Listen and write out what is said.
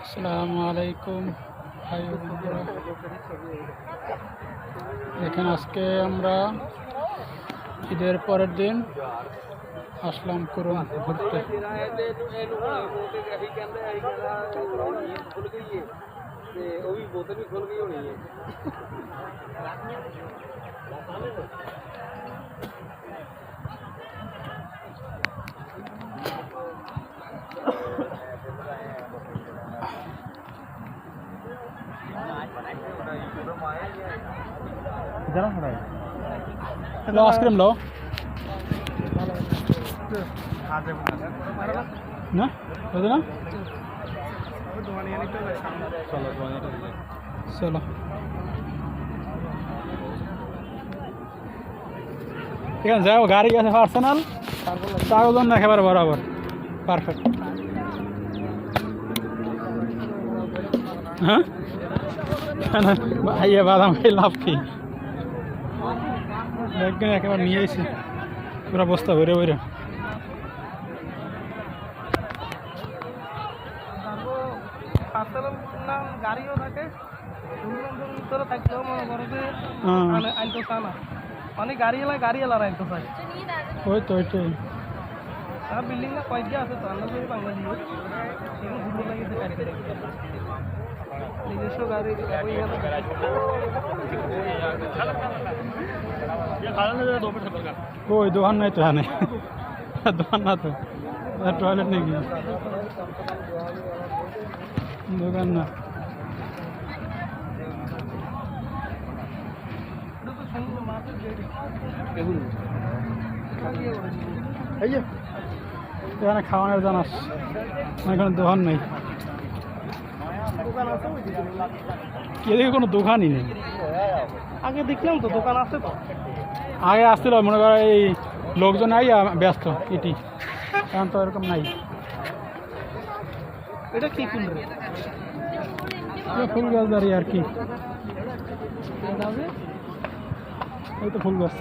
আসসালামু আলাইকুম ভাই ও বন্ধুরা, দেখেন আজকে আমরা ঈদের পরের দিন আসলাম কুরুম ঘুরতে। लो आइसक्रीम लो ना बोलो ना चलो ঠিক আছে যাও গাড়ি আছে পার্সোনাল কাগজ না একেবারে বরাবর পারফেক্ট। হ্যাঁ ভাইয়া বাদাম খাই লাভ কি একদিন একেবারে নিয়ে এসে পুরো বস্তা ভরে ভরে গাড়িও থাকে ভিতরে থাকলেও মনে করো যে আনতে চায় না, অনেক গাড়ি এলার আনতে চায়। ওই তো ওইটাই আর বিল্ডিং না কয়েকটা আছে তো আমরা যদি বাংলাদেশ নিজস্ব গাড়ি ওই দোকান নাই তো হ্যাঁ দোকান না তো টয়লেট নাকি দোকান না এখানে খাওয়ানোর জানাস এখানে দোকান নেই, এদিকে কোনো দোকানই নেই। আগে দেখলাম তো দোকান আছে তো, আগে আসছিল মনে করো এই লোকজন আই ব্যস্ত এটি, এখন তো এরকম নাই। এটা কি ফুল রে? ফুল গাছ দাঁড়িয়ে আর কি, এই তো ফুল গাছ।